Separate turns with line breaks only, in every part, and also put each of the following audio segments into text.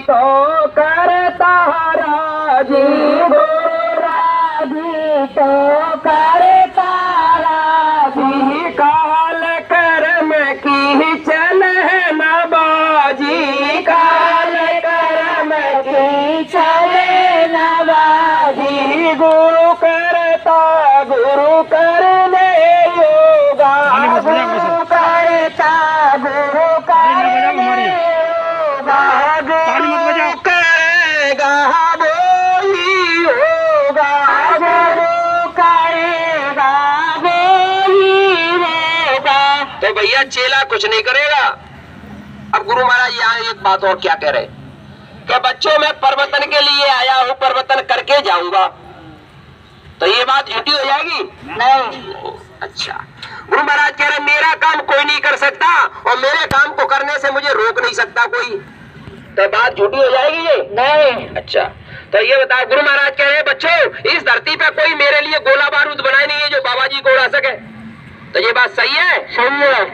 तो करता राजी, गुरु राजी तो करता राजी, काल कर्म की चले न बाजी, काल कर्म की चले न बाजी, गुरु करता गुरु करने योगा, गुरु करता गुरु करने योगा, गुरु करेगा वही होगा, गुरु करेगा वही होगा। तो भैया चेला कुछ नहीं करेगा। अब गुरु महाराज यहाँ एक बात और क्या कह रहे कि बच्चों मैं परिवर्तन के लिए आया हूँ, परिवर्तन करके जाऊंगा। तो ये बात झूठी हो जाएगी? नहीं। अच्छा, गुरु महाराज कह रहे मेरा काम कोई नहीं कर सकता और मेरे काम को करने से मुझे रोक नहीं सकता कोई। तो बात झूठी हो जाएगी ये? नहीं। अच्छा, तो ये बताओ, गुरु महाराज कह रहे बच्चों इस धरती पे कोई मेरे लिए गोला बारूद बनाए नहीं है जो बाबा जी को उड़ा सके। तो ये बात सही है? सही है।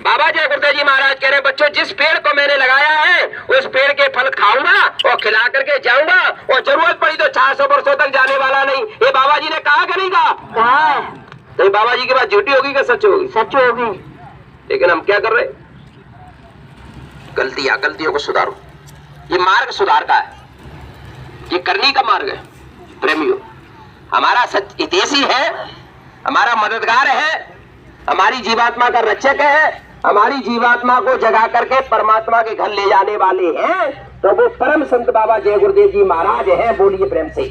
बाबा जय गुरुदेव जी महाराज कह रहे बच्चों जिस पेड़ को मैंने लगाया है उस पेड़ के फल खाऊंगा और खिला करके जाऊंगा, और जरूरत पड़ी तो 400 वर्षों तक जाने वाला नहीं। ये बाबा जी ने कहा कि नहीं कहा? कहा। तो ये बाबा जी की बात झूठी होगी कि सच होगी? सच होगी। लेकिन हम क्या कर रहे? गलतियों को सुधारो। ये मार्ग सुधार का है, ये करनी का मार्ग है। प्रेमियों, हमारा सच हितैषी है, हमारा मददगार है, हमारी जीवात्मा का रक्षक है, हमारी जीवात्मा को जगा करके परमात्मा के घर ले जाने वाले हैं। तो वो परम संत बाबा जय गुरुदेव जी महाराज हैं। बोलिए प्रेम से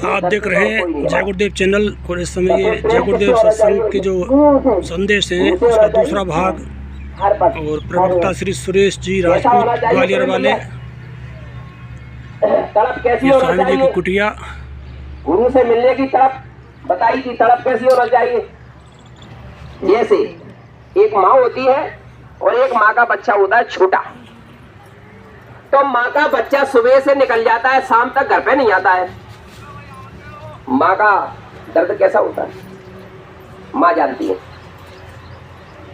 आप देख रहे हैं जय गुरुदेव चैनल, और इस समय ये जय गुरुदेव सत्संग के जो संदेश हैं उसका दूसरा भाग, और प्रवक्ता श्री सुरेश जी राजपूत ग्वालियर वाले, ये स्वामी जी की कुटिया।
गुरु से मिलने की तड़प बताई थी, तड़प कैसी होना चाहिए? जैसे एक माँ होती है और एक माँ का बच्चा होता है छोटा। तो माँ का बच्चा सुबह से निकल जाता है, शाम तक घर पे नहीं आता है। माँ का दर्द कैसा होता है माँ जानती है।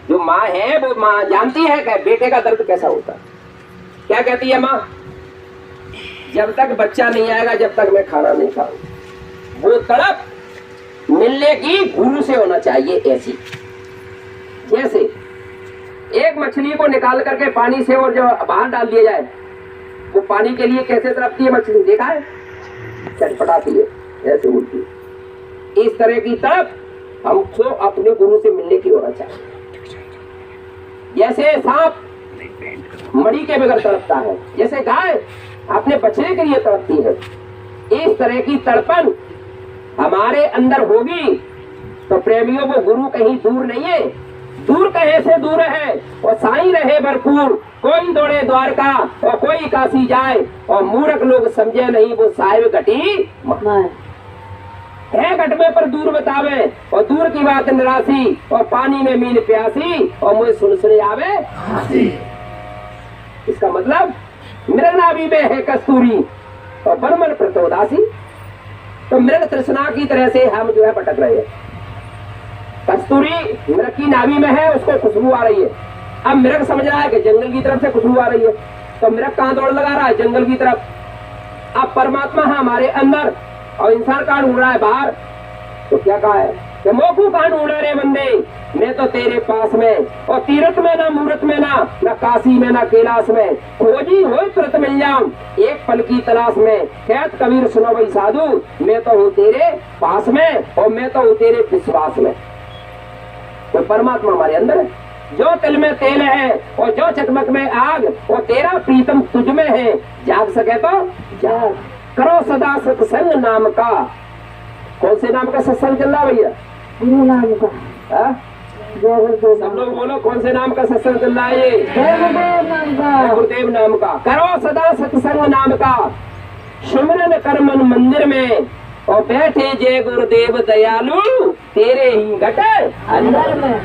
जो माँ है वो माँ जानती है कि बेटे का दर्द कैसा होता है। क्या कहती है माँ? जब तक बच्चा नहीं आएगा जब तक मैं खाना नहीं खाऊंगा। वो तड़प मिलने की गुरु से होना चाहिए। ऐसी जैसे एक मछली को निकाल करके पानी से और जो बाहर डाल दिया जाए, वो पानी के लिए कैसे तड़पती है मछली, देखा है? चटपटाती है, ऐसे उड़ती है। इस तरह की तड़प हमको अपने गुरु से मिलने की होना चाहिए। जैसे सांप मड़ी के बगैर तड़पता है, जैसे गाय अपने बछड़े के लिए तड़पती है, इस तरह की तड़पन हमारे अंदर होगी तो प्रेमियों वो गुरु कहीं दूर नहीं है। दूर कहे से दूर है और साईं रहे भरपूर। कोई दौड़े द्वारका और कोई काशी जाए, और मूर्ख लोग समझे नहीं वो साहिब घटी है। घट में पर दूर बतावे और दूर की बात निराशी, और पानी में मीन प्यासी और मुझे सुन आवे। इसका मतलब मृगनाभि में है कस्तूरी और बर्मन प्रतोदासी। तो मृग तृष्णा की तरह से हम जो है भटक रहे हैं। कस्तूरी मृग की नाभि में है, उसको खुशबू आ रही है। अब मृग समझ रहा है कि जंगल की तरफ से खुशबू आ रही है, तो मृग कहाँ दौड़ लगा रहा है? जंगल की तरफ। अब परमात्मा है हमारे अंदर और इंसान कहाँ ढूंढ रहा है? बाहर। तो क्या कहा है कि मोकू कहाँ ढूंढे रे बंदे, मैं तो तेरे पास में, और तीरथ में ना मूरत में ना काशी में ना कैलाश में, खोजी हो तुरंत मिल जाऊं एक पल की तलाश में। कहत कबीर सुनो भाई साधु, मैं तो हूँ तेरे पास में और मैं तो हूँ तेरे विश्वास में। तो परमात्मा हमारे अंदर है। जो तिल में तेल है और जो चकमक में आग, वो तेरा प्रीतम तुझ में है। जाग सके तो जाग, करो सदा सत्संग नाम का। कौन से नाम का सत्संग चल रहा भैया? गुरु नाम का। सब लोग बोलो कौन से नाम का सत्संग चल रहा है? ये गुरुदेव नाम का। गुरुदेव नाम का। करो सदा सत्संग नाम का, सुमिरन कर मन मंदिर में, और बैठे जय गुरुदेव दयालु तेरे ही घट अंदर में।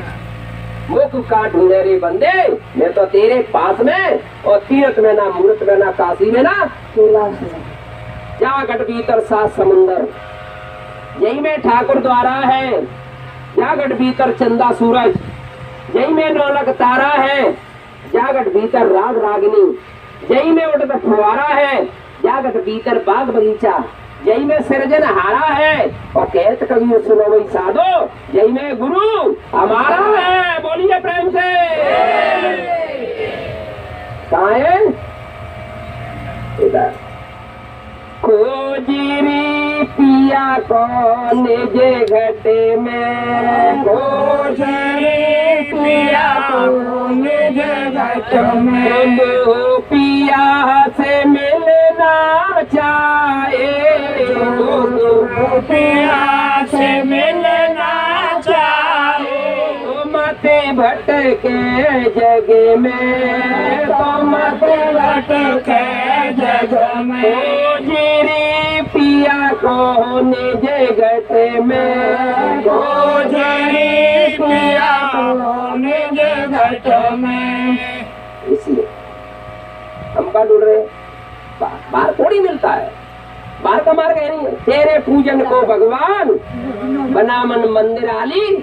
मुख का ढूंढे रे बंदे, मैं तो तेरे पास में, और तीरथ में ना मूरत में ना काशी में ना कैलाश में। जा घट भीतर सात समुंदर, यही में ठाकुर द्वारा है। जागट भीतर चंदा सूरज, यही में नौलख तारा है। जागट भीतर राग रागिनी, उठत फुवारा है, जागत भीतर बाग बगीचा, जई में सृजन हारा है। और कहत कभी सुनो वही साधो, जई में गुरु हमारा है। बोलिए प्रेम से। कहाँ है? इधर। खोजरी पिया कौन जे घटे में, खोजरी पिया कौन जे घटे में, दो पिया से मिलना चाहे, दो पिया से मिलना चाहे, तो मते भटके जग में, तो मते भटके जग में, खोजरी पिया कौन जे घटे में, खोजरी पिया कौन जे घटे में। इसलिए हम कहाँ ढूंढ रहे? बाहर थोड़ी मिलता है, बाहर का मार्ग है नहीं। तेरे पूजन को भगवान बना मन मंदिर आली,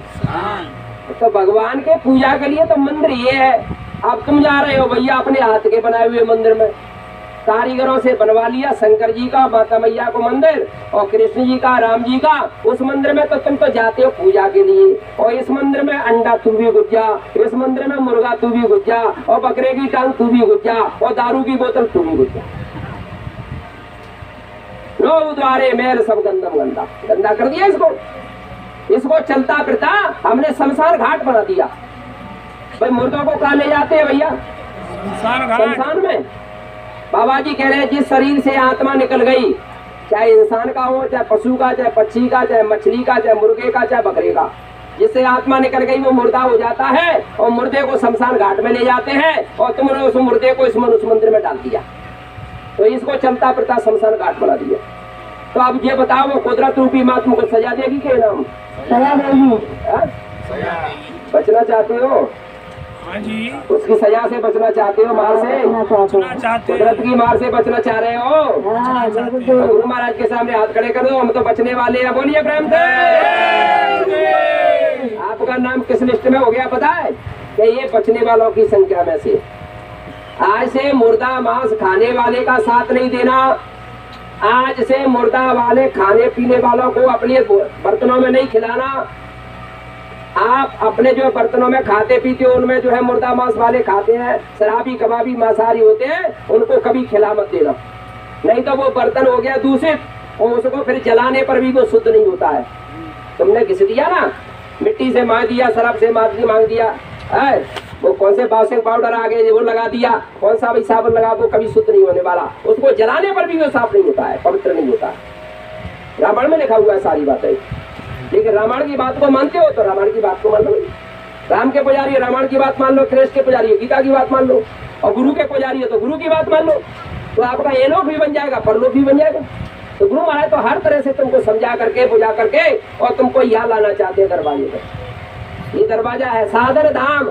तो भगवान के पूजा के लिए तो मंदिर ये है। अब तुम जा रहे हो भैया अपने हाथ के बनाए हुए मंदिर में, कारीगरों से बनवा लिया शंकर जी का, माता मैया को मंदिर, और कृष्ण जी का, राम जी का। उस मंदिर में तो तुम तो जाते हो पूजा के लिए, और इस मंदिर में अंडा तू भी घुस जा, इस मंदिर में मुर्गा तू भी घुस जा, और बकरे की टांग तू भी घुस जा, और दारू की बोतल तू भी घुस जा। लो द्वारे मेर सब गंदम गंदा, गंदा कर दिया इसको। इसको चलता फिरता हमने शमशान घाट बना दिया। भाई मुर्दों को कहाँ ले जाते हैं भैया? शमशान में। बाबा जी कह रहे हैं जिस शरीर से आत्मा निकल गई, चाहे इंसान का हो, चाहे पशु का, चाहे पक्षी का, चाहे मछली का, चाहे मुर्गे का, चाहे बकरे का, जिससे आत्मा निकल गई वो मुर्दा हो जाता है, और मुर्दे को शमशान घाट में ले जाते हैं, और तुमने उस मुर्दे को इस मनुष्य मंदिर में डाल दिया। तो इसको चलता फिरता शमशान घाट बना दिया। तो अब ये बताओ वो कुदरत रूपी माँ तुमको सजा देगी के नाम? सजा देगी। बचना चाहते हो?
हाँ जी।
उसकी सजा से बचना चाहते हो? मार से
बचना चाहते हैं।
कुदरत की मार से बचना चाह रहे हो? तो गुरु महाराज के सामने हाथ खड़े कर दो, हम तो बचने वाले हैं। बोलिए प्रेम से। आपका नाम किस लिस्ट में हो गया पता है? कि ये बचने वालों की संख्या में से। आज से मुर्दा मांस खाने वाले का साथ नहीं देना। आज से मुर्दा वाले खाने पीने वालों को अपने बर्तनों में नहीं खिलाना। आप अपने जो बर्तनों में खाते पीते हो उनमें जो है मुर्दा मांस वाले खाते हैं, शराबी कबाबी मांसाहारी होते हैं, उनको कभी खिला मत देना। नहीं तो वो बर्तन हो गया दूषित, और उसको फिर जलाने पर भी वो शुद्ध नहीं होता है। तुमने घिस दिया ना, मिट्टी से मांग दिया, शराब से मांग दिया है, वो कौन से वाशिंग पाउडर आ गए वो लगा दिया, कौन सा भी साबुन लगा, वो कभी शुद्ध नहीं होने वाला। उसको जलाने पर भी वो साफ नहीं होता है, पवित्र नहीं होता है। रामायण में लिखा हुआ है सारी बातें। लेकिन रामायण की बात को मानते हो तो रामायण की बात को मान लो। राम के पुजारी है रामायण की बात मान लो, कृष्ण के पुजारी है गीता की बात मान लो, और गुरु के पुजारी है तो गुरु की बात मान लो। तो आपका ये लोक भी बन जाएगा, परलोक भी बन जाएगा। तो गुरु महाराज तो हर तरह से तुमको समझा करके बुझा करके और तुमको यहाँ लाना चाहते हैं दरवाजे पर। ये दरवाजा है साधन धाम,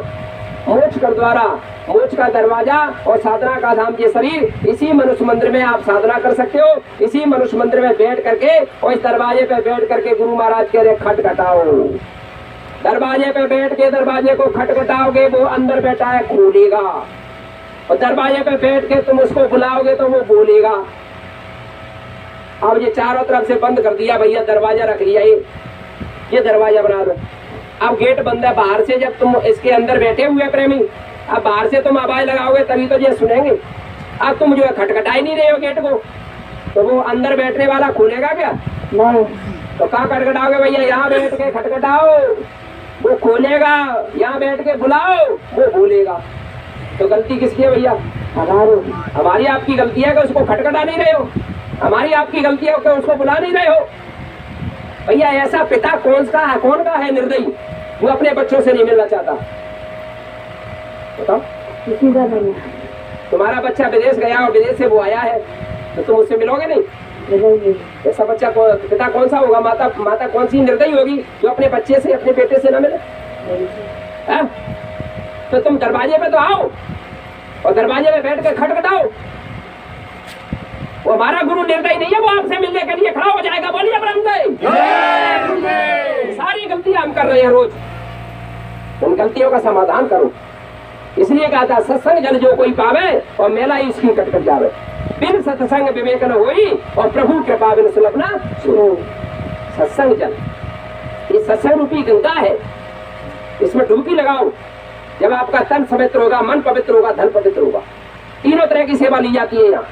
मोक्ष का द्वारा, मोक्ष का दरवाजा और साधना का धाम ये शरीर। इसी मनुष्य मंदिर में आप साधना कर सकते हो। इसी मनुष्य मंदिर में बैठ करके और इस दरवाजे पे बैठ करके गुरु महाराज कह रहे खटखटाओ। दरवाजे पे बैठ के दरवाजे को खटखटाओगे, वो अंदर बैठा है खोलेगा, और दरवाजे पे बैठ के तुम उसको बुलाओगे तो वो बोलेगा। अब ये चारों तरफ से बंद कर दिया भैया, दरवाजा रख लिया, ये दरवाजा बना दो। अब गेट बंद है बाहर से, जब तुम इसके अंदर बैठे हुए प्रेमी, अब बाहर से तुम आवाज लगाओगे तभी तो ये सुनेंगे। अब तुम जो है खटखटा ही नहीं रहे हो गेट को, तो वो अंदर बैठने वाला खोलेगा क्या? नहीं। तो कहाँ खटखटाओगे भैया? यहाँ बैठ के खटखटाओ, वो खोलेगा। यहाँ बैठ के बुलाओ, वो बोलेगा। तो गलती किसकी है भैया? हमारी आपकी गलती है कि उसको खटखटा नहीं रहे हो। हमारी आपकी गलती है कि उसको बुला नहीं रहे हो। भैया ऐसा पिता कौन का है निर्दयी, वो अपने बच्चों से नहीं मिलना चाहता? बताओ। किसी का नहीं। तुम्हारा बच्चा विदेश गया और विदेश से वो आया है, तो तुम उससे मिलोगे नहीं? ऐसा बच्चा पिता कौन सा होगा? माता कौन सी निर्दयी होगी जो अपने बच्चे से, अपने बेटे से न मिले? तो तुम दरवाजे पे तो आओ और दरवाजे पे बैठ कर खटखटाओ। वो हमारा गुरु निर्दयी नहीं है, वो आपसे मिलने के लिए खड़ा हो जाएगा। बोलिए ब्रह्मदेव। सारी गलतियां हम कर रहे हैं रोज, उन गलतियों का समाधान करो। इसलिए कहा था सत्संग जन जो कोई पावे और मेला ही इसकी कट कट जावे। बिन सत्संग विवेक न होई और प्रभु कृपा बिन सुलभ न सुनो। सत्संग जल, ये सत्संग रूपी गंगा है, इसमें डुबकी लगाओ। जब आपका तन पवित्र होगा, मन पवित्र होगा, धन पवित्र होगा। तीनों तरह की सेवा ली जाती है यहाँ।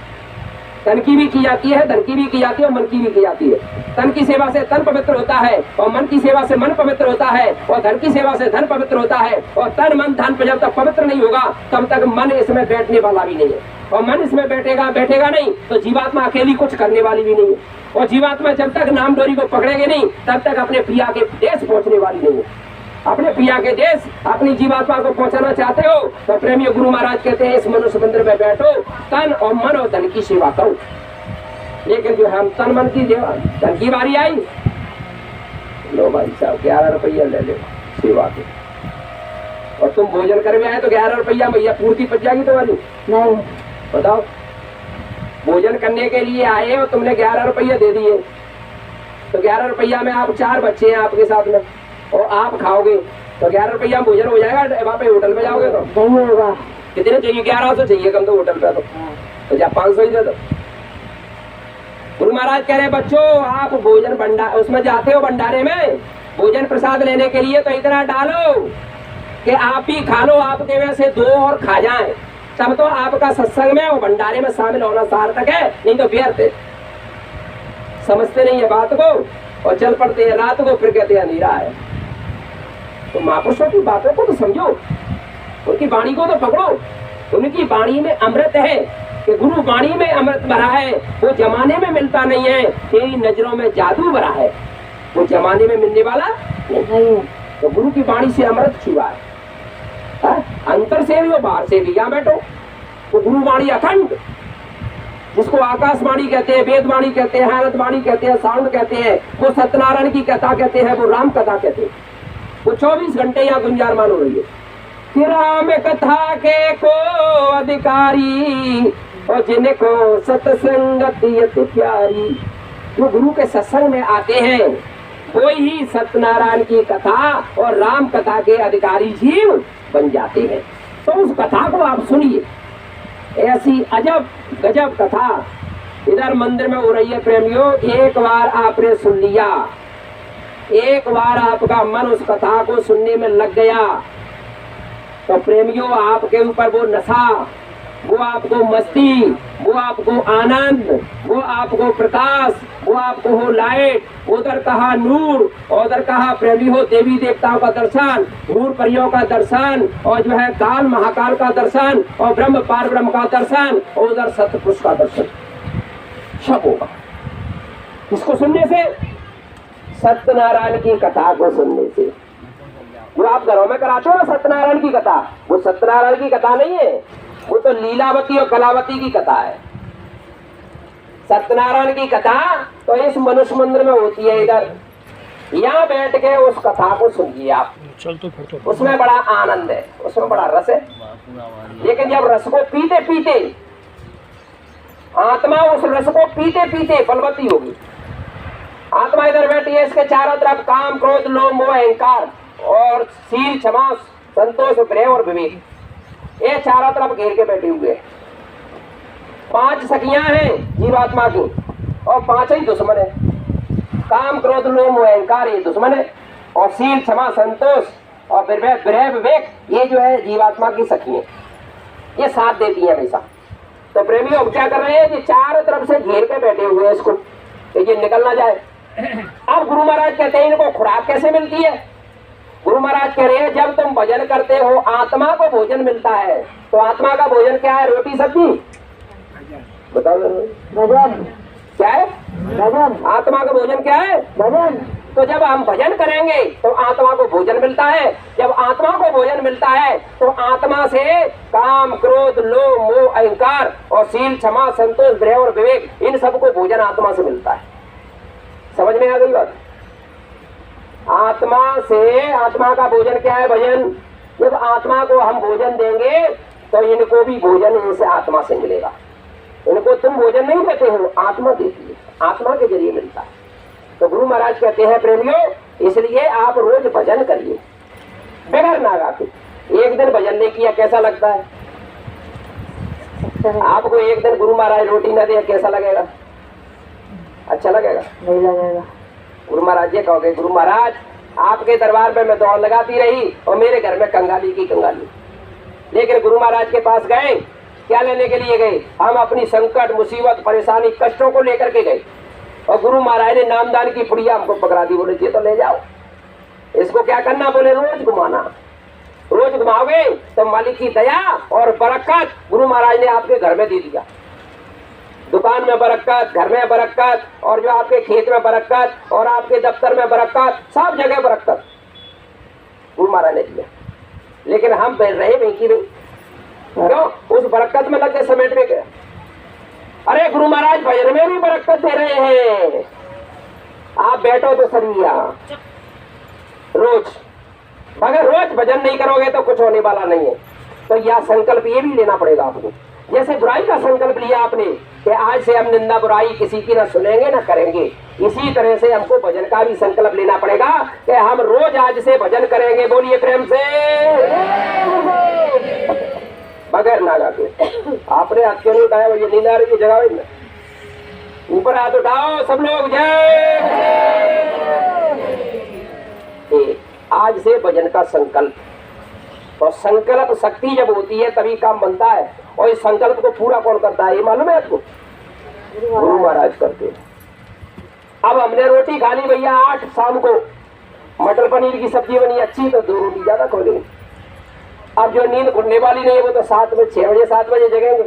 तन की भी की जाती है, धन की भी की जाती है और मन की भी की जाती है। तन की सेवा से तन पवित्र होता है और मन की सेवा से मन पवित्र होता है और धन की सेवा से धन पवित्र होता है। और तन मन धन जब तक पवित्र नहीं होगा तब तक मन इसमें बैठने वाला भी नहीं है। और मन इसमें बैठेगा नहीं तो जीवात्मा अकेली कुछ करने वाली भी नहीं है। और जीवात्मा जब तक नाम डोरी को पकड़ेगी नहीं तब तक अपने प्रिया के देश पहुंचने वाली नहीं है। अपने प्रिया के देश अपनी जीवात्मा को पहुंचाना चाहते हो तो प्रेमियों गुरु महाराज कहते हैं इस मनुष्य मंदिर में बैठो, तन और मन और धन की सेवा करो। लेकिन जो हम तन मन की सेवा, धन की बारी आई, लो भाई साहब 11 रुपया ले लो सेवा के, और तुम भोजन करने आए तो 11 रुपया भैया पूर्ति पच जाएगी तुम्हारी? नहीं। बताओ, भोजन करने के लिए आए और तुमने 11 रुपया दे दिए तो 11 रुपया में आप 4 बच्चे हैं आपके साथ में और आप खाओगे तो 11 रुपया भोजन हो जाएगा? वहाँ पे होटल में जाओगे तो नहीं होगा। कितने चाहिए? 1100 चाहिए कम तो होटल पे तो जा 500 ही दे दो। गुरु महाराज कह रहे बच्चों आप भोजन भंडार उसमें जाते हो, भंडारे में भोजन प्रसाद लेने के लिए तो इतना डालो कि आप ही खा लो, आपके में से 2 और खा जाएं, तब तो आपका सत्संग में और भंडारे में शामिल होना सार्थक है, नहीं तो व्यर्थ है। समझते नहीं है बात को और चल पड़ते हैं रात को, फिर कहते हैं अंधेरा है। तो महापुरुषों की बातों को तो समझो, उनकी वाणी को तो पकड़ो। उनकी वाणी में अमृत है कि गुरु वाणी में अमृत भरा है, वो जमाने में मिलता नहीं है। तेरी नजरों में जादू भरा है, वो जमाने में मिलने वाला नहीं। तो गुरु की वाणी से अमृत छुआ है, अंतर से भी और बाहर से भी। यहाँ बैठो वो गुरु वाणी अखंड, जिसको आकाशवाणी कहते हैं, वेदवाणी कहते हैं, हैरतवाणी कहते हैं, साउंड कहते हैं, वो सत्यनारायण की कथा कहते हैं, वो राम कथा कहते हैं। वो 24 घंटे यहाँ गुंजारमान हो रही है कि राम कथा के को अधिकारी और जिनको सत्संगति अति प्यारी। जो गुरु के सत्संग में आते हैं वो ही सत्यनारायण की कथा और राम कथा के अधिकारी जीव बन जाते हैं। तो उस कथा को आप सुनिए, ऐसी अजब गजब कथा इधर मंदिर में हो रही है प्रेमियों। एक बार आपने सुन लिया, एक बार आपका मन उस कथा को सुनने में लग गया तो प्रेमियों आपके ऊपर वो नशा, वो आपको मस्ती, वो आपको आनंद, वो आपको प्रकाश, वो आपको हो लाइट, उधर कहा नूर, उधर कहा प्रेमी हो देवी देवताओं का दर्शन, भूर परियों का दर्शन, और जो है काल महाकाल का दर्शन, और ब्रह्म पार ब्रह्म का दर्शन, और उधर सतपुरुष का दर्शन सब होगा। इसको सुनने से, सत्यनारायण की कथा को सुनने से। जो आप घरों में कराते हो ना सत्यनारायण की कथा, वो सत्यनारायण की कथा नहीं है, वो तो लीलावती और कलावती की कथा है। सत्यनारायण की कथा तो इस मनुष्य मंदिर में होती है। इधर यहाँ बैठ के उस कथा को सुनिए आप,
चल तो फिर तो
उसमें बड़ा आनंद है, उसमें बड़ा रस है। लेकिन जब रस को पीते पीते आत्मा उस रस को पीते पीते फलवती होगी। आत्मा इधर बैठी है, इसके चारों तरफ काम क्रोध लोभ मोह अहंकार और शील क्षमा संतोष प्रेम और विवेक, ये चारों तरफ घेर के बैठे हुए। 5 सखियां हैं जीवात्मा की और 5 ही दुश्मन है। काम क्रोध लोभ मोह अहंकार ये दुश्मन है, और शील क्षमा संतोष और प्रेम विवेक ये जो है जीवात्मा की सखियां, ये साथ देती है हमेशा। तो प्रेमी अब क्या कर रहे हैं कि चारों तरफ से घेर के बैठे हुए हैं इसको, तो ये निकल ना जाए। अब गुरु महाराज कहते हैं इनको खुराक कैसे मिलती है? गुरु महाराज कह रहे हैं जब तुम भजन करते हो आत्मा को भोजन मिलता है। तो आत्मा का भोजन क्या है? रोटी सब्जी? बताओ भजन क्या है? भजन। आत्मा का भोजन क्या है? भजन। तो जब हम भजन करेंगे तो आत्मा को भोजन मिलता है। जब आत्मा को भोजन मिलता है तो आत्मा से काम क्रोध लोभ मोह अहंकार और शील क्षमा संतोष प्रेम और विवेक इन सबको भोजन आत्मा से मिलता है। समझ में आ गई बात? आत्मा से, आत्मा का भोजन क्या है? भजन। जब आत्मा को हम भोजन देंगे तो इनको भी भोजन इनसे आत्मा से मिलेगा। इनको तुम भोजन नहीं देते हो, आत्मा देती है, आत्मा के जरिए मिलता है। तो गुरु महाराज कहते हैं प्रेमियों इसलिए आप रोज भजन करिए बगैर नागा के। एक दिन भजन नहीं किया कैसा लगता है? आपको एक दिन गुरु महाराज रोटी ना दे कैसा लगेगा? अच्छा लगेगा?
नहीं लगेगा।
गुरु महाराज ये कहोगे, गुरु महाराज आपके दरबार में मैं दौड़ लगाती रही और मेरे घर में कंगाली की कंगाली। लेकिन गुरु महाराज के पास गए, क्या लेने के लिए गए? हम अपनी संकट, मुसीबत, परेशानी, कष्टों को लेकर के गए और गुरु महाराज ने नामदान की पुड़िया हमको पकड़ा दी। बोले ये तो ले जाओ, इसको क्या करना? बोले रोज घुमाना। रोज घुमाओगे तो मालिक की दया और बरकत गुरु महाराज ने आपके घर में दे दिया। दुकान में बरकत, घर में बरकत, और जो आपके खेत में बरकत और आपके दफ्तर में बरकत, सब जगह बरकत गुरु महाराज ने दिया। लेकिन हम रहे नहीं कि नहीं, क्यों? उस बरकत में लग के समेट में गए। अरे गुरु महाराज भजन में भी बरकत दे रहे हैं। आप बैठो तो सही यहाँ रोज, अगर रोज भजन नहीं करोगे तो कुछ होने वाला नहीं है। तो यह संकल्प ये भी लेना पड़ेगा आपको। जैसे बुराई का संकल्प लिया आपने कि आज से हम निंदा बुराई किसी की ना सुनेंगे ना करेंगे, इसी तरह से हमको भजन का भी संकल्प लेना पड़ेगा कि हम रोज आज से भजन करेंगे। बोलिए प्रेम से, बगैर नागा के। आपने हाथ क्यों नहीं उठाया? ये नींद आ रही है, जगह में ऊपर हाथ उठाओ सब लोग। जय। आज से भजन का संकल्प, और संकल्प शक्ति जब होती है तभी काम बनता है। और इस संकल्प को पूरा कौन करता है ये मालूम है आपको? गुरु महाराज करते हैं। अब हमने रोटी खा ली भैया 8 शाम को, मटर पनीर की सब्जी बनी अच्छी तो 2 रोटी ज्यादा खा लेंगे। अब जो नींद खुलने वाली नहीं है वो तो 6 बजे 7 बजे जगेंगे,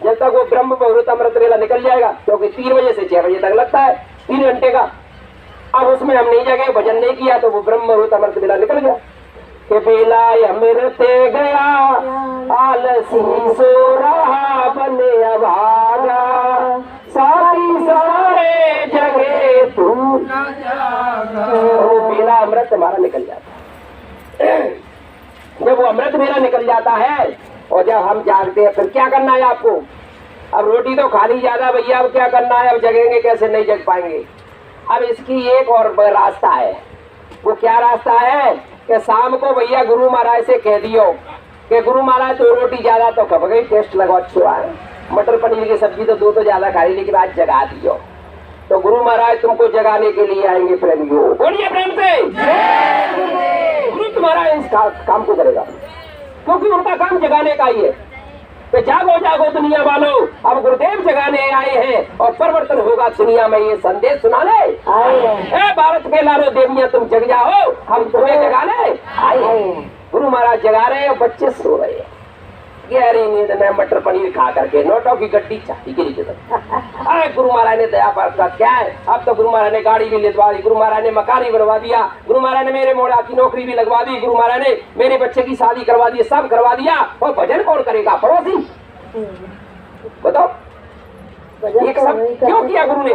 जब तक वो ब्रह्म मुहूर्त अमृत वेला निकल जाएगा, क्योंकि 3 बजे से 6 बजे तक लगता है, 3 घंटे का। अब उसमें हम नहीं जगे, भजन नहीं किया तो वो ब्रह्म मुहूर्त अमृत वेला निकल गया कि बेला अमृत गया आलसी सो रहा बने अभागा, साथी सारे जगे तू न जागा। वो बेला अमृत हमारा निकल जाता है। जब वो अमृत बेला निकल जाता है और जब हम जागते हैं फिर क्या करना है आपको? अब रोटी तो खा ली ज्यादा भैया, अब क्या करना है? अब जगेंगे कैसे? नहीं जग पाएंगे। अब इसकी एक और रास्ता है। वो क्या रास्ता है कि शाम को भैया गुरु महाराज से कह दियो कि गुरु महाराज 2 रोटी ज्यादा तो खप गई, टेस्ट लगो अच्छा है, मटर पनीर की सब्जी तो 2 तो ज्यादा खाई, लेकिन आज जगा दियो। तो गुरु महाराज तुमको जगाने के लिए आएंगे प्रेमियों। बोलिए प्रेम से, गुरु तुम्हारा इस काम को करेगा, क्योंकि उनका काम जगाने का ही है। तो जागो जागो दुनिया वालों, अब गुरुदेव जगाने आए हैं और परिवर्तन होगा दुनिया में, ये संदेश सुनाने आए हैं। भारत के लालो देवियां तुम जग जाओ, हम तुम्हें जगाने आए हैं। गुरु महाराज जगा रहे हैं और बच्चे सो रहे हैं गहरी नींद में मटर पनीर खा करके, नोटों की गड्डी चाहती गिरी की तरह। अरे गुरु महाराज ने दया पर क्या है, अब तो गुरु महाराज ने गाड़ी भी लिखवा दी, गुरु महाराज ने मकान भी बनवा दिया, गुरु महाराज ने मेरे मोड़ा की नौकरी भी लगवा दी, गुरु महाराज ने मेरे बच्चे की शादी करवा दी, सब करवा दिया। और भजन कौन करेगा? पड़ोसी। बताओ ये सब क्यों किया गुरु ने?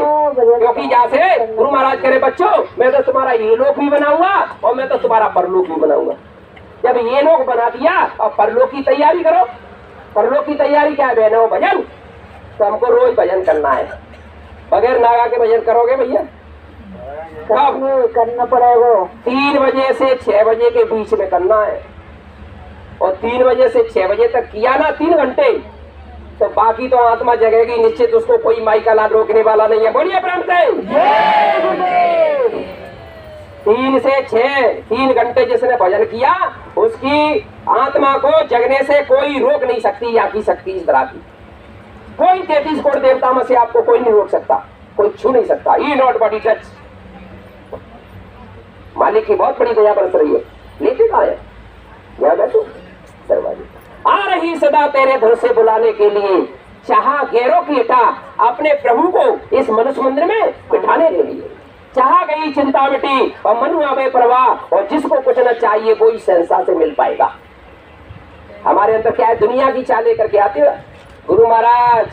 क्योंकि जैसे गुरु महाराज करे बच्चों मैं तो तुम्हारा ये लोक भी बनाऊंगा और मैं तो तुम्हारा परलोक भी बनाऊंगा। जब ये लोक बना दिया और परलोक की तैयारी करो। परलोक की तैयारी क्या है बहनों? भजन। तो हमको रोज भजन करना है। बगैर नागा के भजन करोगे भैया? कब
करना पड़ेगा?
3 बजे से 6 बजे के बीच में करना है। और 3 बजे से 6 बजे तक किया ना 3 घंटे, तो बाकी तो आत्मा जगेगी निश्चित, उसको कोई माई का लाल रोकने वाला नहीं है। बोलिए प्रेम से। 3 से 6 3 घंटे जिसने भजन किया उसकी आत्मा को जगने से कोई रोक नहीं सकती। यहाँ की शक्ति इस तरह की, कोई 33 करोड़ देवता में से आपको कोई नहीं रोक सकता, कोई छू नहीं सकता। ई नॉट बॉडी टच। मालिक की बहुत बड़ी दया बरस रही है। लेके कहा है यहाँ बैठो दरवाजे, आ रही सदा तेरे घर से बुलाने के लिए, चाहा गैरों की हटा अपने प्रभु को इस मनुष्य मंदिर में बिठाने के लिए। चाहा गई चिंता मिटी और मन आवे परवाह, और जिसको कुछ न चाहिए वो इस संसार से मिल पाएगा। हमारे अंदर क्या है? दुनिया की चाले करके आते हो। गुरु महाराज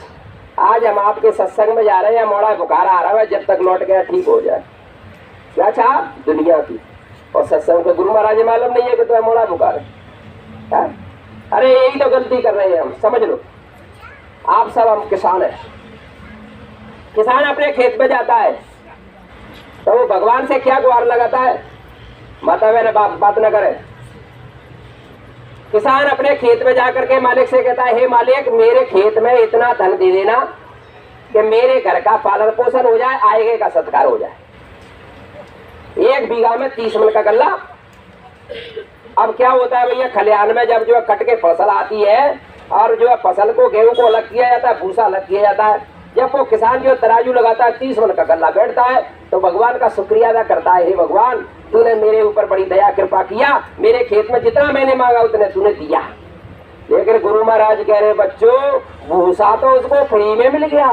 आज हम आपके सत्संग में जा रहे हैं, मोड़ा बुखार आ रहा है, जब तक लौट गया ठीक हो जाए। क्या चाह? दुनिया की। और सत्संग को गुरु महाराज मालूम नहीं है कि तुम्हें मोड़ा बुखार है। अरे यही तो गलती कर रहे हैं हम, समझ लो। आप सब हम किसान हैं। किसान अपने खेत में जाता है तो वो भगवान से क्या गुहार लगाता है? माता बहन बात न करे, किसान अपने खेत में जाकर के मालिक से कहता है, हे मालिक मेरे खेत में इतना धन दे देना कि मेरे घर का पालन पोषण हो जाए, आगे का सत्कार हो जाए। 1 बीघा में 30 मन का गल्ला। अब क्या होता है भैया, खलिहान में जब जो है कट के फसल आती है और जो है फसल को गेहूं को अलग किया जाता है, भूसा अलग किया जाता है, जब वो किसान जो तराजू लगाता है 30 मन का गल्ला बैठता है तो भगवान का शुक्रिया अदा करता है, हे भगवान तूने मेरे ऊपर बड़ी दया कृपा किया, मेरे खेत में जितना मैंने मांगा उतने तूने दिया। लेकिन गुरु महाराज कह रहे बच्चों, भूसा तो उसको फ्री में मिल गया।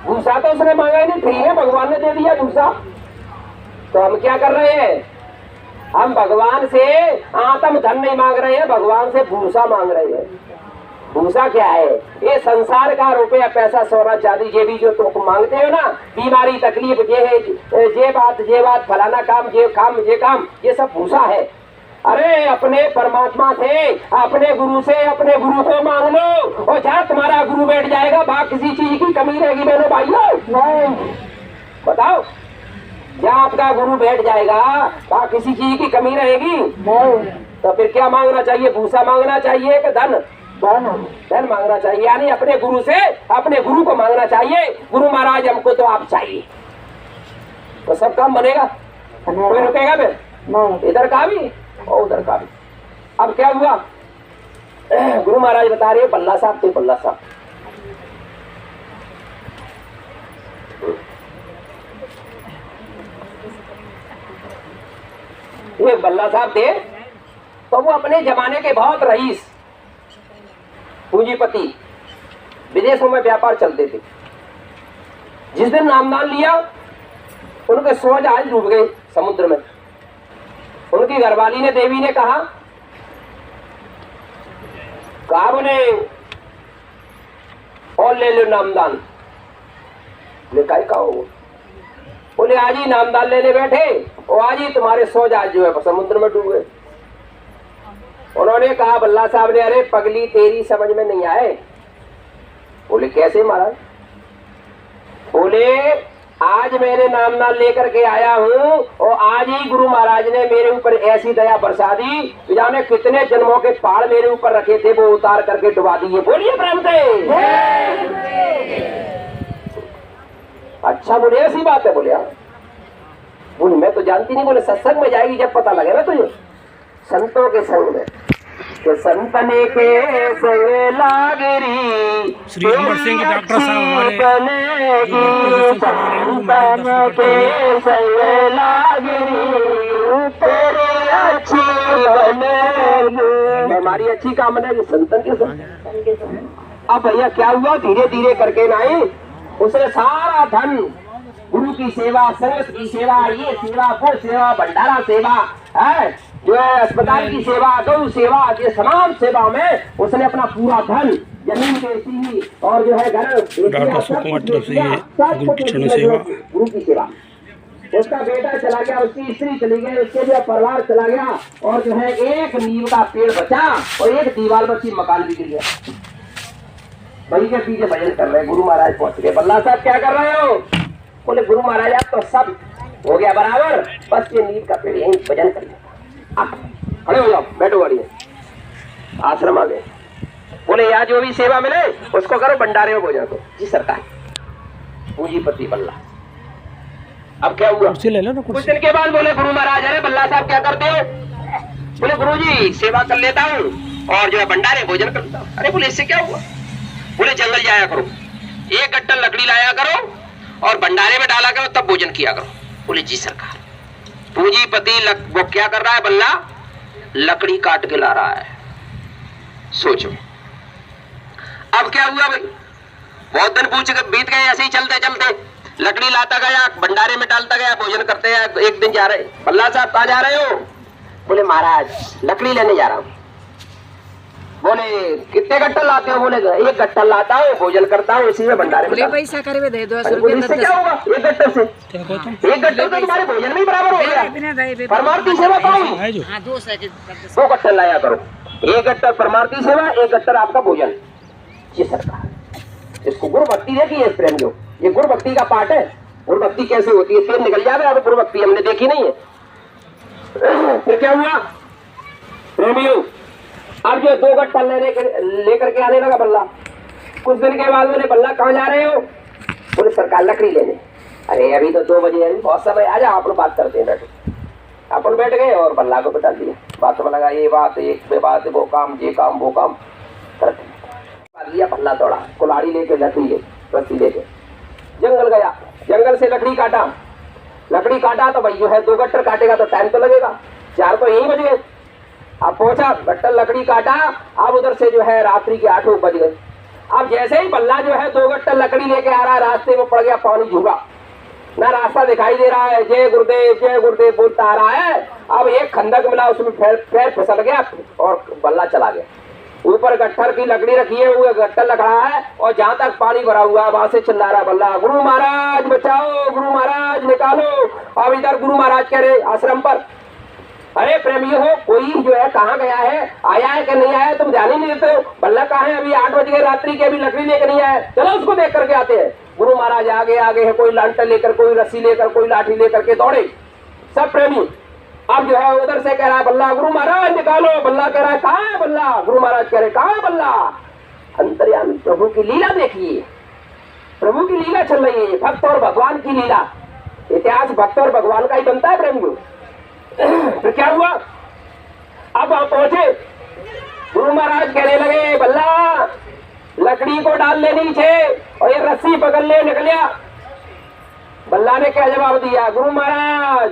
भूसा तो उसने मांगा ही नहीं, फ्री में भगवान ने दे दिया भूसा। तो हम क्या कर रहे हैं, हम भगवान से आत्म धन नहीं मांग रहे हैं, भगवान से भूसा मांग रहे हैं। भूसा क्या है, ये संसार का रुपया पैसा सोना चांदी ये भी जो तुम मांगते हो ना, बीमारी तकलीफ ये है, ये बात फलाना काम ये काम ये सब भूसा है। अरे अपने परमात्मा से, अपने गुरु से, अपने गुरु को मांग लो और जहाँ तुम्हारा गुरु बैठ जाएगा वहाँ किसी चीज की कमी रहेगी बहनों भाइयों? बताओ, जहाँ आपका गुरु बैठ जाएगा वहाँ किसी चीज की कमी रहेगी? तो फिर क्या मांगना चाहिए, भूसा मांगना चाहिए कि धन? धन मांगना चाहिए, यानी अपने गुरु से अपने गुरु को मांगना चाहिए। गुरु महाराज हमको तो आप चाहिए, तो सब काम बनेगा, कोई रुकेगा फिर? इधर का भी और उधर का भी। अब क्या हुआ, गुरु महाराज बता रहे बल्ला साहब थे, बल्ला साहब ये बल्ला साहब थे, तो वो अपने जमाने के बहुत रईस पूंजीपति, विदेशों में व्यापार चलते थे। जिस दिन नामदान लिया उनके 100 जहाज डूब गए समुद्र में। उनकी घरवाली ने, देवी ने कहा बोले और ले लो नामदान। लेकाई का हो, बोले आज ही नामदान लेने बैठे और आज ही तुम्हारे 100 जहाज जो है समुद्र में डूब गए। उन्होंने कहा बल्ला साहब ने, अरे पगली तेरी समझ में नहीं आए। बोले कैसे महाराज? बोले आज मैंने नामदान लेकर के आया हूँ और आज ही गुरु महाराज ने मेरे ऊपर ऐसी दया बरसा दी, जाने कितने जन्मों के पहाड़ मेरे ऊपर रखे थे वो उतार करके डुबा दिए। बोलिए प्रेम से। अच्छा बोले ऐसी बात है? बोले हाँ। बोले मैं तो जानती नहीं। बोले सत्संग में जाएगी जब पता लगे ना तुझे, संतों के संग में, तो संतने के संग लागरी
श्री अमर सिंह डॉक्टर साहब हमारे
संतन के संग लागरी तेरी अच्छी बनेगी, हमारी अच्छी काम बनेगी संतन के संग। अब भैया क्या हुआ, धीरे धीरे करके ना उसने सारा धन गुरु की सेवा, संगत की सेवा, ये सेवा, वो सेवा, भंडारा सेवा है, जो है अस्पताल की सेवा, गौ सेवा, ये तमाम सेवा में उसने अपना पूरा धन जमीन बेची और जो है घर
डॉक्टर सुकुमार तरफ से ये गुरु की चरण सेवा,
गुरु की सेवा। उसका बेटा चला गया, उसकी स्त्री चली गई, उसके जो परिवार चला गया और जो है एक नीम का पेड़ बचा और एक दीवार बची, मकान भी गिर गया। वही के पीछे भजन कर रहे, गुरु महाराज पहुंच गए। बल्ला साहब क्या कर रहे हो? बोले गुरु महाराज आप तो सब हो गया बराबर, बस ये नीम का पेड़ यहीं भजन करिए। खड़े हो जाओ, बैठो गाड़ी में, आश्रम आ गए। बोले यहाँ जो भी सेवा मिले उसको करो, भंडारे में भोजन करो। जी सरकार, पूंजीपति बल्ला। अब क्या हुआ,
ले लो ना
कुछ दिन के बाद बोले गुरु महाराज, अरे बल्ला साहब क्या करते हो? बोले गुरु जी सेवा कर लेता हूँ और जो है भंडारे भोजन करता हूँ। अरे बोले इससे क्या हुआ? बोले जंगल जाया करो, 1 गट्टल लकड़ी लाया करो और भंडारे में डाला करो, तब भोजन किया करो। बोले जी सरकार। पूंजीपति वो क्या कर रहा है बल्ला? लकड़ी काट के ला रहा है। सोचो अब क्या हुआ भाई, बहुत दिन बीत गए ऐसे ही चलते चलते, लकड़ी लाता गया, भंडारे में डालता गया, भोजन करते हैं। एक दिन जा रहे, बल्ला साहब कहाँ जा रहे हो? बोले महाराज लकड़ी लेने जा रहा हूँ। बोले कितने गट्टल लाते हो? बोले 1 गट्टल लाता हूँ, भोजन करता हूँ, इसी में भंडारे में। पैसा करे दे 200 रुपये। इससे क्या होगा? 1 गट्टल से 1 गट्टल तो तुम्हारे भोजन में ही बराबर हो गया। परमार्थी सेवा करो, 2 गट्टल लाया करो, 1 गट्टल परमार्थी सेवा, 1 गट्टल आपका भोजन। जी सरकार। इसको गुरु भक्ति देखी है प्रेम जो, ये गुरु भक्ति का पार्ट है। गुरु भक्ति कैसे होती है, फिर निकल जाए। अब गुरु भक्ति हमने देखी नहीं है। फिर क्या हुआ, प्रेमियों, अब जो 2 गट्टा लेकर के आने लगा बल्ला। कुछ दिन के बाद बोले बल्ला कहाँ जा रहे हो? बोले सरकार लकड़ी लेने। अरे अभी तो 2 बजे, अभी बहुत समय, आ जाओ अपन बात करते हैं। बैठो। अपन बैठ गए और बल्ला को बिठा दिया। बात में लगा, ये बात, एक पे बात, वो काम, ये काम, वो काम करते लिया। बल्ला दौड़ा, कुल्हाड़ी लेके, लकड़ी ले, रस्सी लेके जंगल गया। जंगल से लकड़ी काटा। लकड़ी काटा तो भाई जो है 2 गट्टर काटेगा तो टाइम तो लगेगा, 4 तो यही बज गए। अब पहुंचा, गट्टर लकड़ी काटा। अब उधर से जो है रात्रि के 8 बज गए। अब जैसे ही बल्ला जो है 2 गट्टर लकड़ी लेके आ रहा है, रास्ते में पड़ गया पानी झूगा, ना रास्ता दिखाई दे रहा है। जय गुरुदेव बोलता आ रहा है। अब एक खंडक मिला, उसमें पैर फिसल गया और बल्ला चला गया। ऊपर गट्ठर की लकड़ी रखी है, वो गट्ठर लग रहा है और जहां तक पानी भरा हुआ है वहां से चिल्ला रहा बल्ला, गुरु महाराज बचाओ, गुरु महाराज निकालो। अब इधर गुरु महाराज कह रहे आश्रम पर। अरे प्रेमियों हो, कोई जो है कहाँ गया है, आया है कि नहीं आया, तुम ध्यान ही नहीं देते हो। बल्ला कहाँ है? अभी 8 बज गए रात्रि के, अभी लकड़ी लेकर नहीं आया। चलो उसको देख करके आते हैं। गुरु महाराज आगे आगे है, कोई लांटन लेकर, कोई रस्सी लेकर, कोई लाठी लेकर के दौड़े सब प्रेमी। अब जो है उधर से कह रहा है बल्ला, गुरु महाराज निकालो। बल्ला कह रहा है कहाँ है बल्ला? गुरु महाराज कह रहे कहाँ है बल्ला? अंतर्यामी प्रभु की लीला देखिए, प्रभु की लीला चल रही है, भक्त और भगवान की लीला। इतिहास भक्त और भगवान का ही बनता है प्रेमियों। फिर क्या हुआ? अब वहां पहुंचे, गुरु महाराज कहने लगे बल्ला लकड़ी को डाल ले नीचे और ये रस्सी पकड़ ले। निकलिया। बल्ला ने क्या जवाब दिया? गुरु महाराज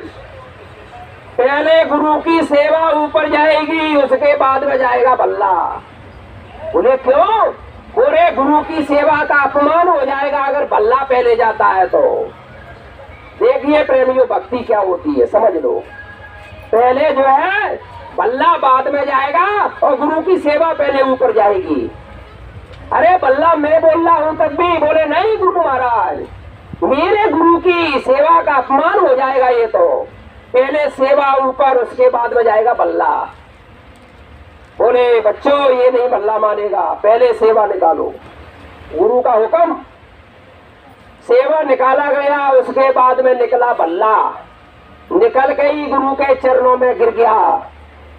पहले गुरु की सेवा ऊपर जाएगी, उसके बाद में जाएगा बल्ला। बोले क्यों? बोले गुरु की सेवा का अपमान हो जाएगा अगर बल्ला पहले जाता है तो। देखिए प्रेमियों, भक्ति क्या होती है समझ लो। पहले जो है बल्ला बाद में जाएगा और गुरु की सेवा पहले ऊपर जाएगी। अरे बल्ला मैं बोल रहा हूं तब भी बोले नहीं गुरु महाराज, मेरे गुरु की सेवा का अपमान हो जाएगा, ये तो पहले सेवा ऊपर, उसके बाद में जाएगा बल्ला। बोले बच्चों ये नहीं बल्ला मानेगा, पहले सेवा निकालो। गुरु का हुक्म, सेवा निकाला गया, उसके बाद में निकला बल्ला। निकल गई, गुरु के चरणों में गिर गया।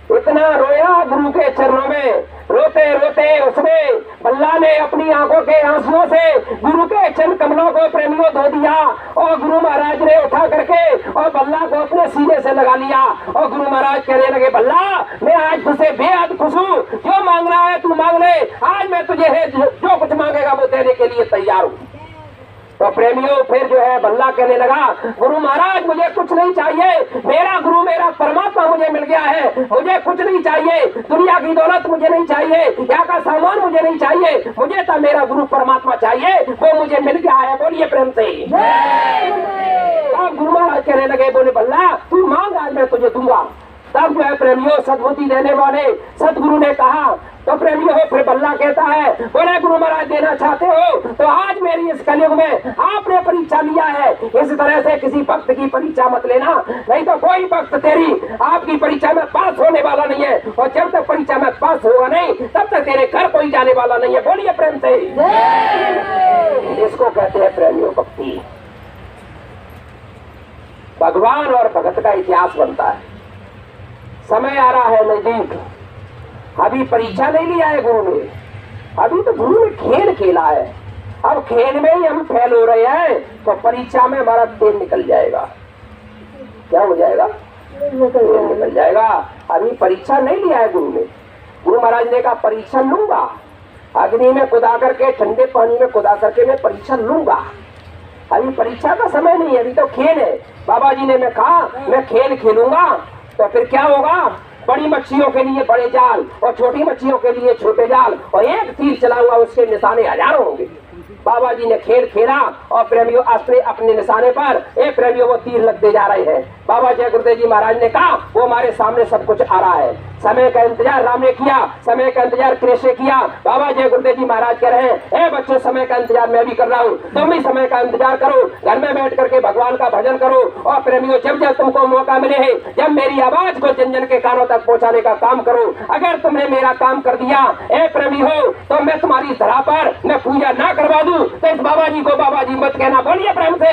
इतना रोया गुरु के चरणों में, रोते रोते उसने बल्ला ने अपनी आंखों के आंसुओं से गुरु के चरण कमलों को प्रेमियों धो दिया और गुरु महाराज ने उठा करके और बल्ला को अपने सीने से लगा लिया। और गुरु महाराज कहने लगे बल्ला मैं आज तुझसे बेहद खुश हूँ, जो मांगना है तू मांग ले, आज मैं तुझे है जो कुछ मांगेगा वो देने के लिए तैयार हूँ। तो प्रेमियों फिर जो है बल्ला कहने लगा गुरु महाराज मुझे कुछ नहीं चाहिए, मेरा गुरु मेरा परमात्मा मुझे मिल गया है, मुझे कुछ नहीं चाहिए, दुनिया की दौलत मुझे नहीं चाहिए, यहाँ का सामान मुझे नहीं चाहिए, मुझे तो मेरा गुरु परमात्मा चाहिए, वो मुझे मिल गया है। बोलिए प्रेम से। गुरु महाराज कहने लगे बोले बल्ला तू मांग, आज मैं तुझे दूंगा। तब जो है प्रेमियों सद्बुद्धि देने वाले सदगुरु ने कहा। तो प्रेमियों फिर बल्ला कहता है बोले गुरु महाराज देना चाहते हो तो आज मेरी इस कलयुग में आपने परीक्षा लिया है, इस तरह से किसी भक्त की परीक्षा मत लेना, नहीं तो कोई भक्त तेरी आपकी परीक्षा में पास होने वाला नहीं है, और जब तक परीक्षा में पास होगा नहीं तब तक तेरे घर कोई जाने वाला नहीं है। बोलिए प्रेम से। इसको कहते हैं प्रेमियों भक्ति। भगवान और भगत का इतिहास बनता है। समय आ रहा है नजदीक, अभी परीक्षा नहीं लिया है गुरु ने, अभी तो गुरु ने खेल खेला है। अब खेल में ही हम फेल हो रहे हैं तो परीक्षा में हमारा तेल निकल जाएगा। क्या हो जाएगा? तेल निकल जाएगा। अभी परीक्षा नहीं लिया है गुरु ने। गुरु महाराज ने कहा परीक्षा लूंगा, अग्नि में कुदा करके, ठंडे पानी में कुदा करके मैं परीक्षा लूंगा। अभी परीक्षा का समय नहीं है, अभी तो खेल है। बाबा जी ने मैं कहा मैं खेल खेलूंगा तो फिर क्या होगा? बड़ी मच्छियों के लिए बड़े जाल और छोटी मच्छियों के लिए छोटे जाल, और एक तीर चलाऊंगा उसके निशाने हजारों होंगे। बाबा जी ने खेल खेला और प्रेमियों अपने निशाने पर प्रेमियों वो तीर लगते जा रहे हैं। बाबा जय गुरुदेव जी महाराज ने कहा वो हमारे सामने सब कुछ आ रहा है। समय का इंतजार राम ने किया, समय का इंतजार कृष्ण ने किया। बाबा जय गुरुदेव जी महाराज कह रहे हैं बच्चों समय का इंतजार मैं भी कर रहा हूँ, तुम भी समय का इंतजार करो, घर में बैठ करके भगवान का भजन करो। और प्रेमियों जब जब तुमको मौका मिले है, जब मेरी आवाज को जन जन के कानों तक पहुँचाने का काम करो। अगर तुमने मेरा काम कर दिया प्रेमी हो तो मैं तुम्हारी धरा पर मैं पूजा ना करवा दूं तो इस बाबा जी को बाबा जी मत कहना। बोलिए प्रेम से।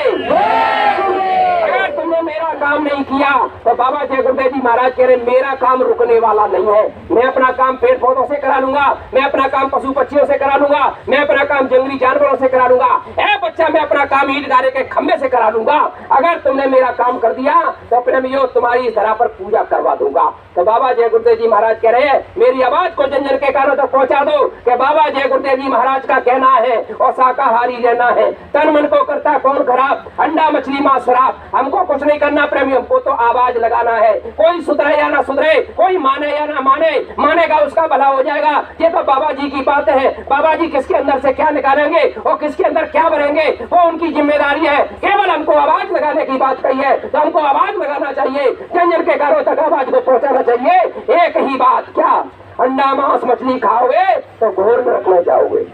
अगर तुमने मेरा काम नहीं किया तो बाबा जय गुरुदेव जी महाराज कह रहे मेरा काम रुकने वाला नहीं है। मैं अपना काम पेड़ पौधों से करा लूंगा, मैं अपना काम पशु पक्षियों से करा लूंगा, मैं अपना काम जंगली जानवरों से करा लूंगा। ए बच्चा, मैं अपना काम ईंट गारे के खंभे से करा लूंगा। अगर तुमने मेरा काम कर दिया तो प्रेमियों तुम्हारी इस धरा पर पूजा करवा दूंगा। तो बाबा जय गुरुदेव जी महाराज कह रहे हैं मेरी आवाज को जन जन के कानों तक पहुंचा दो कि बाबा जय गुरुदेव जी महाराज का कहना है और शाकाहारी रहना है। तन मन को करता कौन खराब, अंडा मछली मांस शराब, हमको कुछ नहीं करना प्रेमियों, हमको तो आवाज लगाना है। कोई सुधरे या ना सुधरे, कोई माने या ना माने, मानेगा उसका भला हो जाएगा। ये तो बाबा जी की बात है। बाबा जी किसके अंदर से क्या निकालेंगे और किसके अंदर क्या भरेंगे वो उनकी जिम्मेदारी है। केवल हमको आवाज लगाने की बात कही है तो हमको आवाज लगाना चाहिए, जन जन के कानों तक आवाज को पहुंचाना चाहिए। एक ही बात, क्या अंडा मांस मछली खाओगे तो घोर नरक में जाओगे।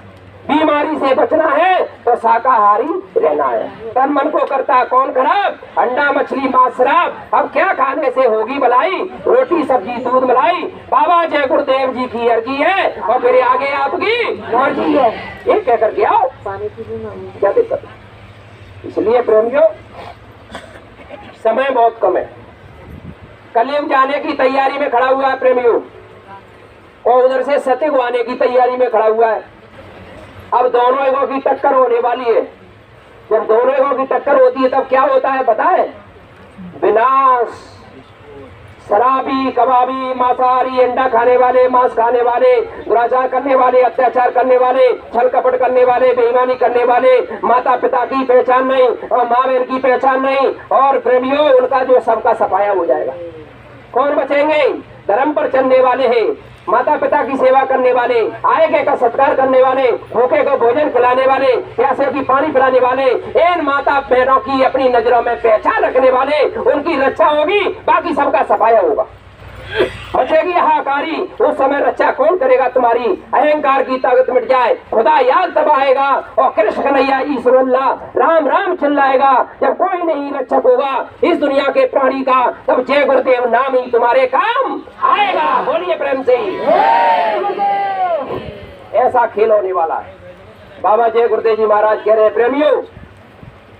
बीमारी से बचना है तो शाकाहारी रहना है। तन मन को करता कौन खराब, अंडा मछली मांस शराब, अब क्या खाने से होगी भलाई, रोटी सब्जी दूध मलाई। बाबा जय गुरुदेव जी की अर्जी है और फिर आगे आपकी मर्जी है। ये कहकर के आओ, क्या दिक्कत। इसलिए प्रेमियों समय बहुत कम है, कलयुग जाने की तैयारी में खड़ा हुआ है प्रेमियों, और उधर से सतयुग आने की तैयारी में खड़ा हुआ है। अब दोनों युगों की टक्कर होने वाली है। जब दोनों युगों की टक्कर होती है तब क्या होता है पता है, विनाश। शराबी, कबाबी, मांसाहारी, अंडा खाने वाले, मांस खाने वाले, दुराचार करने वाले, अत्याचार करने वाले, छल कपट करने वाले, बेईमानी करने वाले, माता पिता की पहचान नहीं और माँ बहन की पहचान नहीं, और प्रेमियों उनका जो सबका सफाया हो जाएगा। कौन बचेंगे, धर्म पर चलने वाले हैं, माता पिता की सेवा करने वाले, आए गए का सत्कार करने वाले, भूखे को भोजन खिलाने वाले, प्यासे की पानी पिलाने वाले, इन माता बहनों की अपनी नजरों में पहचान रखने वाले, उनकी रक्षा होगी, बाकी सबका सफाया होगा। बचेगी हाहाकारी, उस समय रक्षा कौन करेगा तुम्हारी। अहंकार की ताकत मिट जाए, खुदा याद तब आएगा और कृष्ण कन्हैया ईश्वरुल्लाह राम राम चिल्लाएगा। जब कोई नहीं रक्षक होगा इस दुनिया के प्राणी का, तब जय गुरुदेव नाम ही तुम्हारे काम आएगा। बोलिए प्रेम से। ऐसा खेल होने वाला है। बाबा जय गुरुदेव जी महाराज कह रहे हैं प्रेमियों,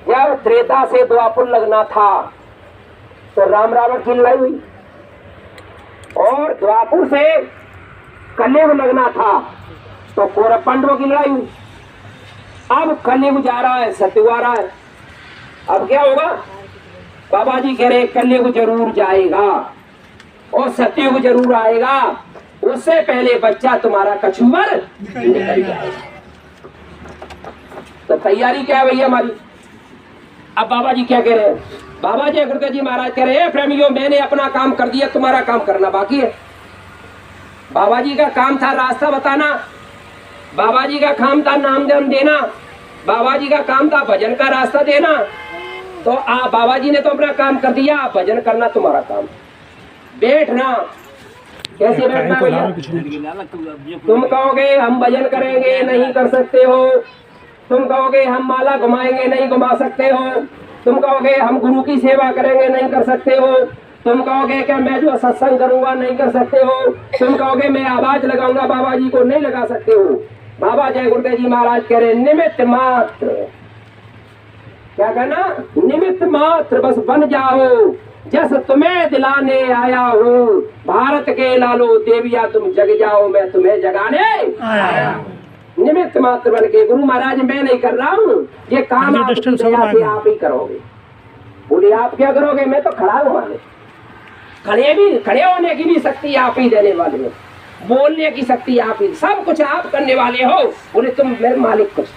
जब त्रेता से द्वापर लगना था तो राम रावण की लड़ाई हुई, और द्वापर से कलयुग लगना था तो कौरव पांडवों की लड़ाई हुई। अब कलयुग जा रहा है, सतयुग आ रहा है। अब क्या होगा, बाबा जी कह रहे कलयुग जरूर जाएगा और सतयुग जरूर आएगा, उससे पहले बच्चा तुम्हारा कछुवर निकल जाएगा। तो तैयारी क्या है भैया हमारी। अब बाबा जी क्या कह रहे हैं, बाबा जय गुरुदेव जी महाराज कह रहे हैं प्रेमियों मैंने अपना काम कर दिया, तुम्हारा काम करना बाकी है। बाबा जी का काम था रास्ता बताना, बाबा जी का काम था नाम दान देना, बाबा जी का काम था भजन का रास्ता देना। तो बाबा जी ने तो अपना काम कर दिया, भजन करना तुम्हारा काम। बैठना कैसे बैठना भैया, तुम कहोगे हम भजन करेंगे, नहीं कर सकते हो। तुम कहोगे हम माला घुमाएंगे, नहीं घुमा सकते हो। तुम कहोगे हम गुरु की सेवा करेंगे, नहीं कर सकते हो। तुम कहोगे क्या मैं जो सत्संग करूंगा, नहीं कर सकते हो। तुम कहोगे मैं आवाज लगाऊंगा बाबा जी को, नहीं लगा सकते हो। बाबा जय गुरुदेव जी महाराज कह रहे निमित्त मात्र, क्या कहना, निमित्त मात्र बस बन जाओ, जस तुम्हें दिलाने आया हूँ। भारत के लालो देविया तुम जग जाओ, मैं तुम्हें जगाने आया। निमित्त मात्र बन के, गुरु महाराज मैं नहीं कर रहा हूँ, ये काम आप ही करोगे। बोले आप क्या करोगे, मैं तो खड़ा हूँ वाले, खड़े होने की भी शक्ति आप ही देने वाले हो, बोलने की शक्ति आप ही, सब कुछ आप करने वाले हो। बोले तुम मेरे मालिक कुछ,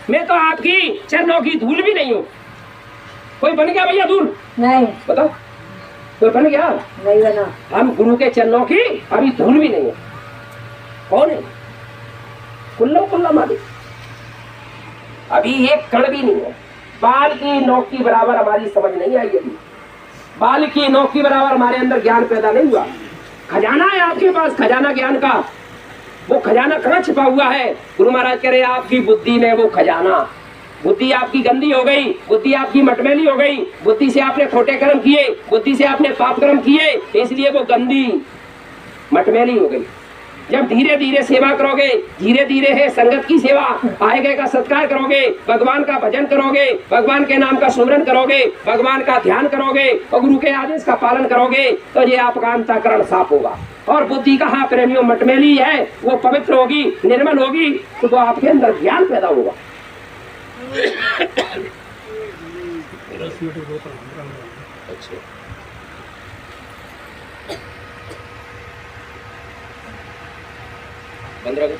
मैं तो आपकी चरणों की धूल भी नहीं हूँ। कोई बन गया भैया धूल? नहीं। बताओ कोई बन गया? नहीं बना। हम गुरु के चरणों की अभी धूल भी नहीं है। कौन है? कुल्ला मालिक, अभी एक कण भी नहीं है। बाल की नोक की बराबर हमारी समझ नहीं आई अभी, बाल की नोक की बराबर हमारे अंदर ज्ञान पैदा नहीं हुआ। खजाना है आपके पास, खजाना ज्ञान का, वो खजाना कहाँ छिपा हुआ है? गुरु महाराज कह रहे आपकी बुद्धि में वो खजाना, बुद्धि आपकी गंदी हो गई, बुद्धि आपकी मटमैली हो गई, बुद्धि से आपने खोटे कर्म किए, बुद्धि से आपने पाप कर्म किए, इसलिए वो गंदी मटमैली हो गई। जब धीरे धीरे सेवा करोगे, धीरे धीरे है संगत की सेवा, आए गए का सत्कार करोगे, भगवान का भजन करोगे, भगवान के नाम का सुमरन करोगे, भगवान का ध्यान करोगे और गुरु के आदेश का पालन करोगे, तो ये आपका अंतःकरण साफ होगा। और बुद्धि कहाँ प्रेमियों मटमेली है, वो पवित्र होगी, निर्मल होगी, तो आपके अंदर ज्ञान पैदा होगा। अच्छा, बंद रखो।